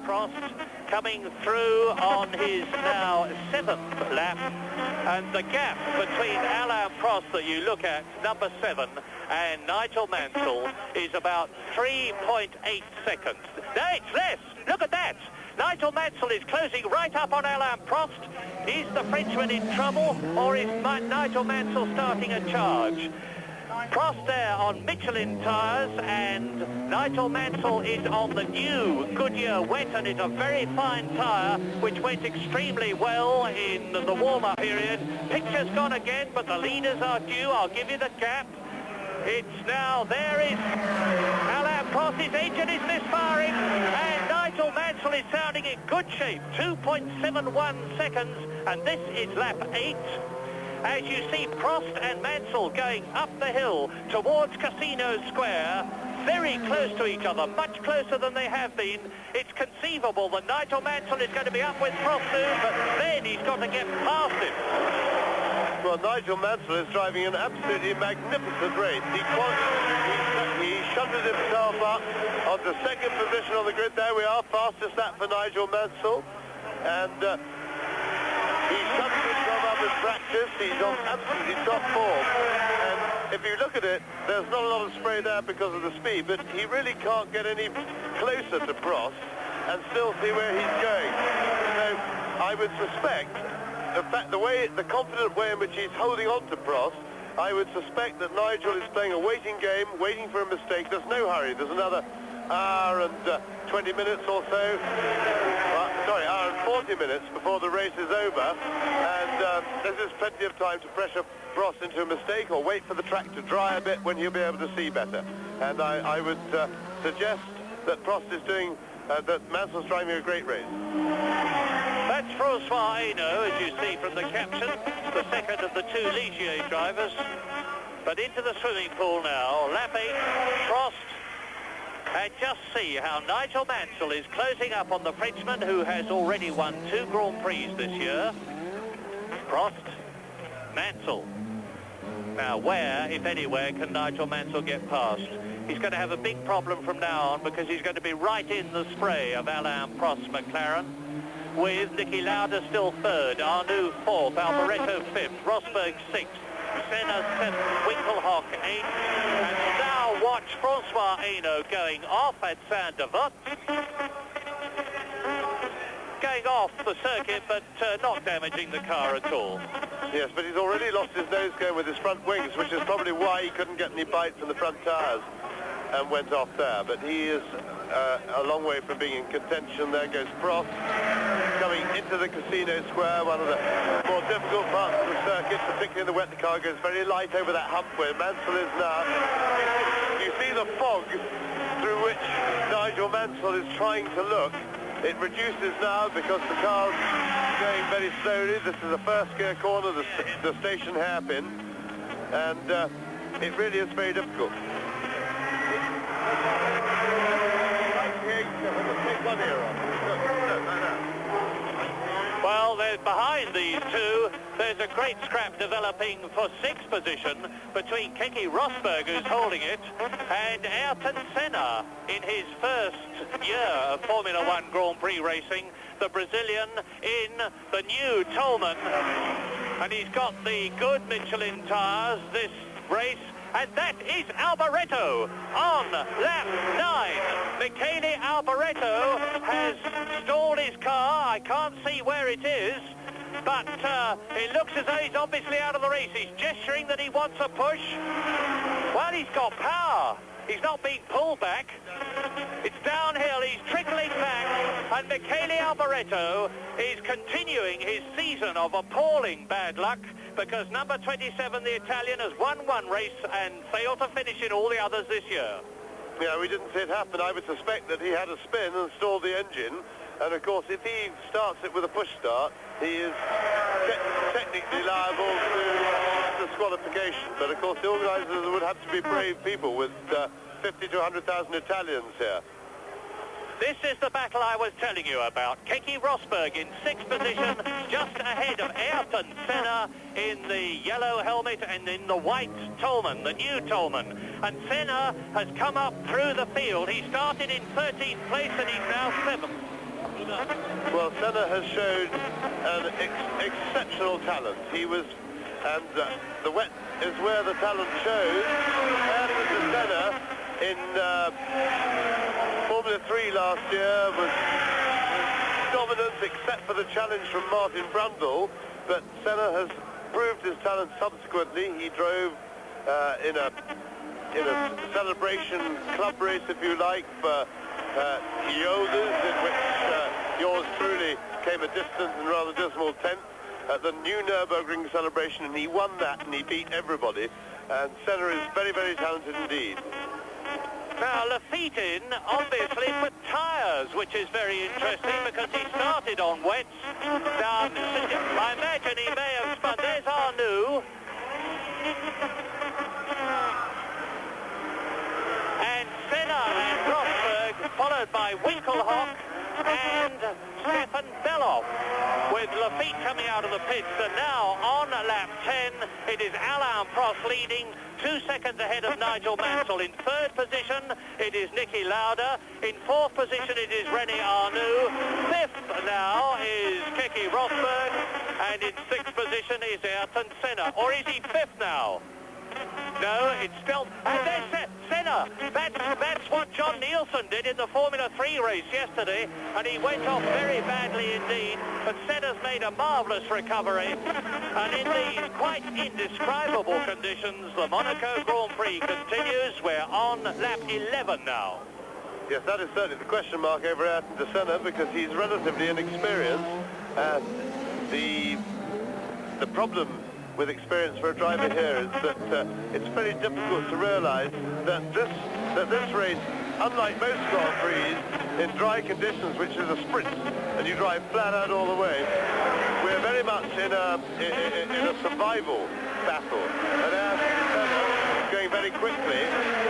Prost coming through on his now 7th lap, and the gap between Alain Prost that you look at, number 7, and Nigel Mansell is about 3.8 seconds. No, it's less. Look at that. Nigel Mansell is closing right up on Alain Prost. Is the Frenchman in trouble, or is Nigel Mansell starting a charge? Prost there on Michelin tyres, and Nigel Mansell is on the new Goodyear wet, and it's a very fine tyre which went extremely well in the warm-up period. Picture's gone again, but the leaders are due. I'll give you the gap. It's now, there is Alain Prost's engine is misfiring, and Nigel Mansell is sounding in good shape, 2.71 seconds, and this is lap 8. As you see Prost and Mansell going up the hill towards Casino Square, very close to each other, much closer than they have been. It's conceivable that Nigel Mansell is going to be up with Prost soon, but then he's got to get past him. Well, Nigel Mansell is driving an absolutely magnificent race. He shunted himself up on the 2nd position on the grid. There we are, fastest lap for Nigel Mansell. And he shunted himself up in practice. He's on absolutely top form. And if you look at it, there's not a lot of spray there because of the speed, but he really can't get any closer to Prost and still see where he's going. So I would suspect, the confident way in which he's holding on to Prost, I would suspect that Nigel is playing a waiting game, waiting for a mistake. There's no hurry. There's another hour and 20 minutes or so. Hour and 40 minutes before the race is over. And there's plenty of time to pressure Prost into a mistake or wait for the track to dry a bit when he'll be able to see better. And I would suggest that Prost is doing, that Mansell's driving a great race. That's Francois Hainaut, as you see from the caption, the second of the 2 Ligier drivers. But into the swimming pool now, lap 8, Prost. And just see how Nigel Mansell is closing up on the Frenchman, who has already won 2 Grand Prix this year. Prost, Mansell. Now where, if anywhere, can Nigel Mansell get past? He's going to have a big problem from now on, because he's going to be right in the spray of Alain Prost's McLaren, with Niki Lauda still 3rd, Arnoux 4th, Alboreto 5th, Rosberg 6th, Senna 7th, Winkelhock 8th, and now watch Francois Hainaut going off at Saint-Devote. Going off the circuit, but not damaging the car at all. Yes, but he's already lost his nose cone with his front wings, which is probably why he couldn't get any bite from the front tyres and went off there. But he is a long way from being in contention. There goes Prost, coming into the Casino Square, one of the more difficult parts of the circuit, particularly in the wet. The car goes very light over that hump where Mansell is now. You see the fog through which Nigel Mansell is trying to look. It reduces now because the car's going very slowly. This is the first gear corner, the station hairpin, and it really is very difficult. Well, behind these two, there's a great scrap developing for 6th position between Keke Rosberg, who's holding it, and Ayrton Senna in his first year of Formula 1 Grand Prix racing, the Brazilian in the new Toleman. And he's got the good Michelin tyres this race. And that is Alboreto on lap 9. Michele Alboreto has stalled his car. I can't see where it is, but it looks as though he's obviously out of the race. He's gesturing that he wants a push. Well, he's got power. He's not being pulled back. It's downhill. He's trickling back. And Michele Alboreto is continuing his season of appalling bad luck, because number 27, the Italian, has won 1 race and failed to finish in all the others this year. Yeah, we didn't see it happen. I would suspect that he had a spin and stalled the engine. And, of course, if he starts it with a push start, he is technically liable to disqualification. But, of course, the organisers would have to be brave people with 50 to 100,000 Italians here. This is the battle I was telling you about. Keke Rosberg in 6th position, just ahead of Ayrton Senna in the yellow helmet and in the white Toleman, the new Toleman. And Senna has come up through the field. He started in 13th place and he's now 7th. Well, Senna has showed an exceptional talent. He was, and the wet is where the talent shows. And Mr. Senna in Formula 3 last year was dominant, except for the challenge from Martin Brundle. But Senna has proved his talent subsequently. He drove in a celebration club race, if you like, for Yodas, in which yours truly came a distant and rather dismal 10th at the new Nürburgring celebration, and he won that and he beat everybody. And Senna is very, very talented indeed. Now, Lafitte obviously put tyres, which is very interesting because he started on wets. Now, I imagine he may have spun. There's Arnoux. And Senna and Rosberg, followed by Winkelhock and Stefan Beloff, with Lafitte coming out of the pits. And now on lap 10, it is Alain Prost leading, 2 seconds ahead of Nigel Mansell. In third position, it is Niki Lauda. In fourth position, it is René Arnoux. Fifth now is Keke Rosberg. And in sixth position is Ayrton Senna. Or is he fifth now? No, it's still... And there's Senna. That's what John Nielsen did in the Formula 3 race yesterday, and he went off very badly indeed. But Senna's made a marvellous recovery. And in these quite indescribable conditions, the Monaco Grand Prix continues. We're on lap 11 now. Yes, that is certainly the question mark over Ayrton Senna, because he's relatively inexperienced. And the problem with experience for a driver here is that it's very difficult to realise that this race, unlike most Grand Prix, in dry conditions, which is a sprint, and you drive flat out all the way, we're very much in a survival battle. And Ayrton Senna, going very quickly,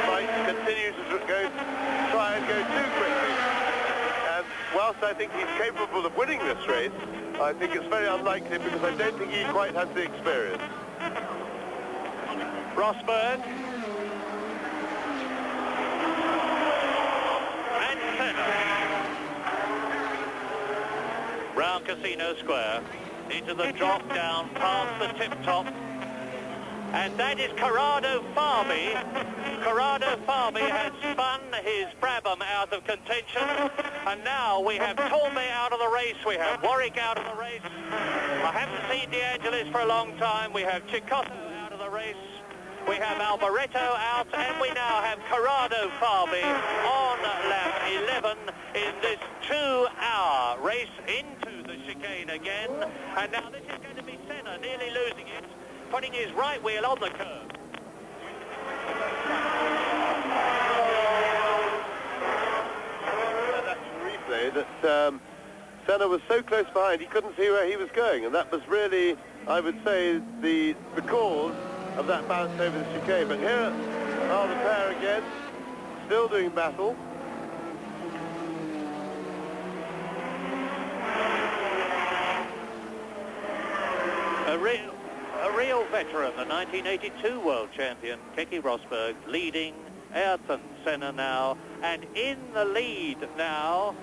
might continue to try and go too quickly. And whilst I think he's capable of winning this race, I think it's very unlikely, because I don't think he quite has the experience. Rosberg. And Senna. Round Casino Square. Into the drop down, past the tip top. And that is Corrado Fabi. Corrado Fabi has spun his Brabham out of contention. And now we have Torme out of the race. We have Warwick out of the race. I haven't seen De Angelis for a long time. We have Cicotto out of the race. We have Alboreto out. And we now have Corrado Fabi on lap 11 in this 2-hour race into the chicane again. And now this is going to be Senna nearly losing it, putting his right wheel on the curb. That's a replay that Senna was so close behind he couldn't see where he was going, and that was really, I would say, the cause of that bounce over the chicane. But here are the pair again, still doing battle. A real veteran, the 1982 world champion, Keke Rosberg, leading Ayrton Senna now. And in the lead now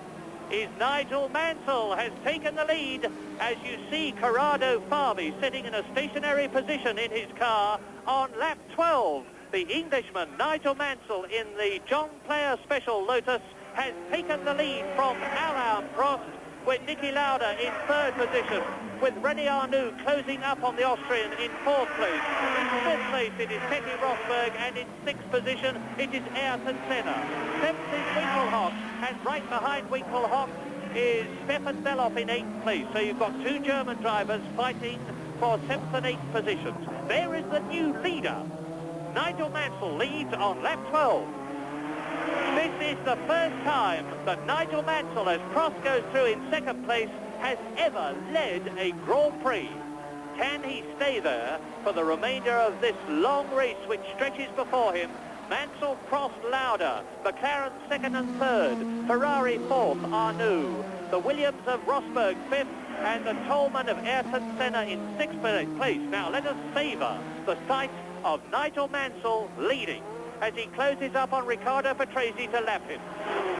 is Nigel Mansell, has taken the lead, as you see Corrado Fabi sitting in a stationary position in his car on lap 12. The Englishman, Nigel Mansell, in the John Player Special Lotus, has taken the lead from Alain Prost, with Niki Lauda in third position, with René Arnoux closing up on the Austrian in fourth place. In fifth place it is Keke Rosberg, and in sixth position it is Ayrton Senna. Seventh is Winkelhock, and right behind Winkelhock is Stefan Beloff in eighth place. So you've got two German drivers fighting for seventh and eighth positions. There is the new leader. Nigel Mansell leads on lap 12. This is the first time that Nigel Mansell, as Prost goes through in second place, has ever led a Grand Prix. Can he stay there for the remainder of this long race which stretches before him? Mansell, Prost, Lauda, McLaren second and third, Ferrari fourth, Arnoux, the Williams of Rosberg fifth, and the Toleman of Ayrton Senna in sixth place. Now let us savour the sight of Nigel Mansell leading as he closes up on Riccardo Patrese to lap him.